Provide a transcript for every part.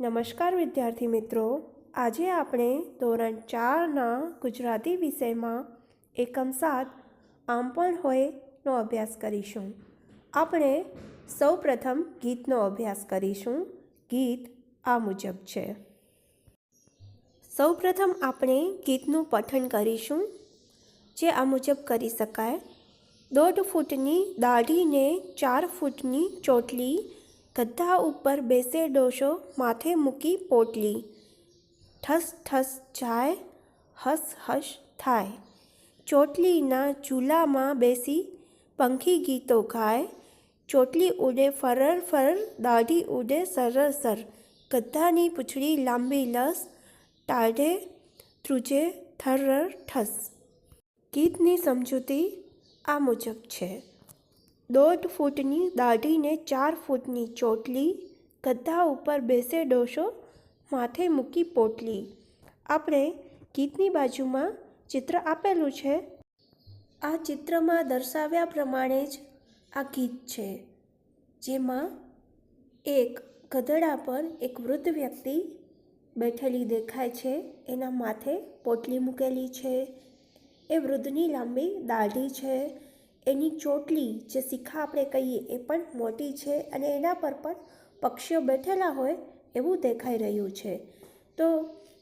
નમસ્કાર વિદ્યાર્થી મિત્રો, આજે આપણે ધોરણ 4ના ગુજરાતી વિષયમાં એકમ 7 આમ પણ હોયનો અભ્યાસ કરીશું. આપણે સૌપ્રથમ ગીતનો અભ્યાસ કરીશું. ગીત આ મુજબ છે. સૌપ્રથમ આપણે ગીતનું પઠન કરીશું, જે આ મુજબ કરી શકાય. 1.5 ફૂટની દાઢીને 4 ફૂટની ચોટલી, ગધા ઉપર બેસે ડોશો માથે મૂકી પોટલી. ઠસ ઠસ જાય, હસ હસ થાય, ચોટલીના ઝૂલામાં બેસી પંખી ગીતો ગાય. ચોટલી ઉડે ફરર ફરર, દાઢી ઉડે સરર સર, ગધાની પૂંછડી લાંબી લસ, ટાઢે ધ્રુજે થરર ઠસ. ગીતની સમજૂતી આ મુજબ છે. 1.5 ફૂટની દાઢીને 4 ફૂટની ચોટલી, ગધા ઉપર બેસે ડોશો માથે મૂકી પોટલી. આપણે ગીતની બાજુમાં ચિત્ર આપેલું છે. આ ચિત્રમાં દર્શાવ્યા પ્રમાણે જ આ ગીત છે, જેમાં એક ગધેડા પર એક વૃદ્ધ વ્યક્તિ બેઠેલી દેખાય છે. એના માથે પોટલી મૂકેલી છે. એ વૃદ્ધની લાંબી દાઢી છે. એની ચોટલી, જે શિખા આપણે કહીએ, એ પણ મોટી છે અને એના પર પણ પક્ષીઓ બેઠેલા હોય એવું દેખાઈ રહ્યું છે. તો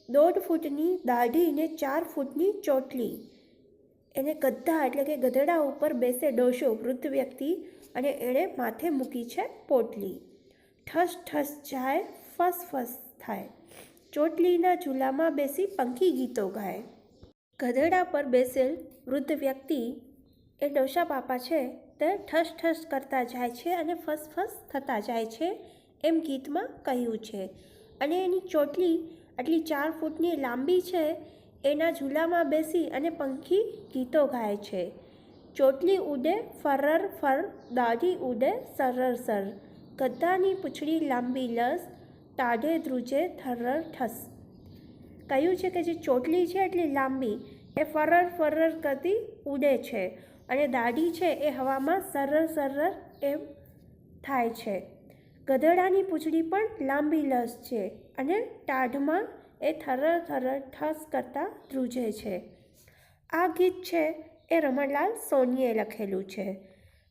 1.5 ફૂટની દાઢી ને 4 ફૂટની ચોટલી, એને ગધા એટલે કે ગધેડા ઉપર બેસે ડોશો વૃદ્ધ વ્યક્તિ, અને એણે માથે મૂકી છે પોટલી. ઠસ ઠસ જાય, ફસ ફસ થાય, ચોટલીના ઝૂલામાં બેસી પંખી ગીતો ગાય. ગધેડા પર બેસેલ વૃદ્ધ વ્યક્તિ, એ ડોશા બાપા છે, તે ઠસ ઠસ કરતા જાય છે અને ફસ ફસ થતા જાય છે, એમ ગીતમાં કહ્યું છે. અને એની ચોટલી આટલી 4 ફૂટની લાંબી છે. એના ઝૂલામાં બેસી અને પંખી ગીતો ગાય છે. ચોટલી ઉડે ફરર ફર, દાઢી ઉડે સરર સર, ગધાની પૂંછડી લાંબી લસ, ટાઢે ધ્રુજે થરર ઠસ. કહ્યું છે કે જે ચોટલી છે એટલી લાંબી, એ ફરર ફરર કરતી ઉડે છે, અને દાઢી છે એ હવામાં સરર સરર એમ થાય છે. ગધેડાની પૂંછડી પણ લાંબી લસ છે, અને ટાઢમાં એ થરર થરર ઠસ કરતાં ધ્રુજે છે. આ ગીત છે એ રમણલાલ સોનીએ લખેલું છે.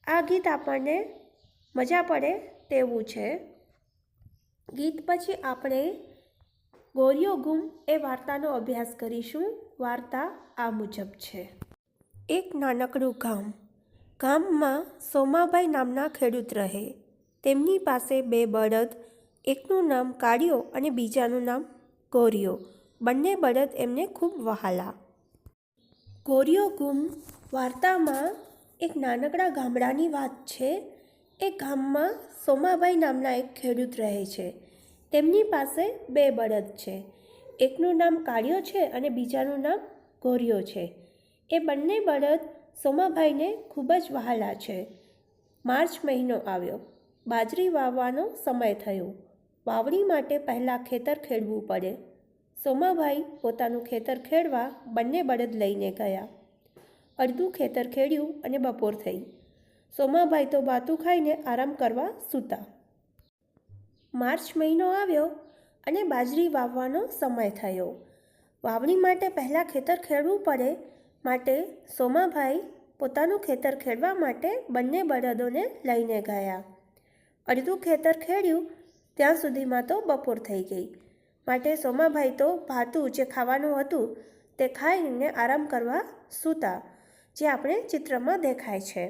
આ ગીત આપણને મજા પડે તેવું છે. ગીત પછી આપણે ગોરીઓ ગુમ એ વાર્તાનો અભ્યાસ કરીશું. વાર્તા આ મુજબ છે. એક નાનકડું ગામ. ગામમાં સોમાભાઈ નામના ખેડૂત રહે. તેમની પાસે 2 બળદ, એકનું નામ કાળિયો અને બીજાનું નામ ગોરીયો. બંને બળદ એમને ખૂબ વહાલા. ગોરીઓ ગુમ વાર્તામાં એક નાનકડા ગામડાની વાત છે. એ ગામમાં સોમાભાઈ નામના એક ખેડૂત રહે છે. તેમની પાસે 2 બળદ છે. એકનું નામ કાળિયો છે અને બીજાનું નામ ગોરીયો છે. એ બંને બળદ સોમાભાઈને ખૂબ જ વહાલા છે. માર્ચ મહિનો આવ્યો. બાજરી વાવવાનો સમય થયો. વાવણી માટે પહેલાં ખેતર ખેડવું પડે. સોમાભાઈ પોતાનું ખેતર ખેડવા બંને બળદ લઈને ગયા. અડધું ખેતર ખેડ્યું અને બપોર થઈ. સોમાભાઈ તો બાતું ખાઈને આરામ કરવા સૂતા. માર્ચ મહિનો આવ્યો અને બાજરી વાવવાનો સમય થયો. વાવણી માટે પહેલાં ખેતર ખેડવું પડે માટે સોમાભાઈ પોતાનું ખેતર ખેડવા માટે બંને બળદોને લઈને ગયા. અડધું ખેતર ખેડ્યું ત્યાં સુધીમાં તો બપોર થઈ ગઈ. માટે સોમાભાઈ તો ભાતું, જે ખાવાનું હતું, તે ખાઈને આરામ કરવા સૂતા, જે આપણે ચિત્રમાં દેખાય છે.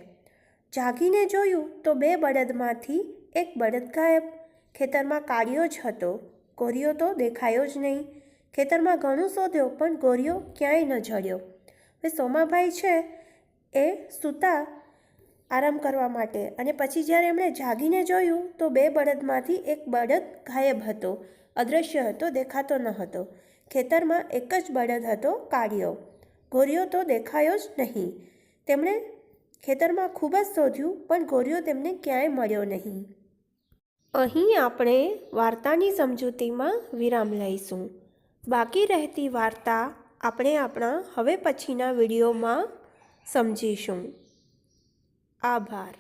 જાગીને જોયું તો 2 બળદમાંથી એક બળદ ગાયબ. ખેતરમાં કાળિયો જ હતો. ગોરીયો તો દેખાયો જ નહીં. ખેતરમાં ઘણું શોધ્યો પણ ગોરીયો ક્યાંય ન જડ્યો. હવે સોમાભાઈ છે એ સૂતા આરામ કરવા માટે, અને પછી જ્યારે એમણે જાગીને જોયું તો 2 બળદમાંથી એક બળદ ગાયબ હતો, અદૃશ્ય હતો, દેખાતો ન હતો. ખેતરમાં એક જ બળદ હતો, કાળિયો. ગોરીયો તો દેખાયો જ નહીં. તેમણે ખેતરમાં ખૂબ જ શોધ્યું પણ ગોરીયો તેમને ક્યાંય મળ્યો નહીં. અહીં આપણે વાર્તાની સમજૂતીમાં વિરામ લઈશું. બાકી રહેતી વાર્તા આપણે આપણા હવે પછીના વિડીયોમાં સમજીશું. આભાર.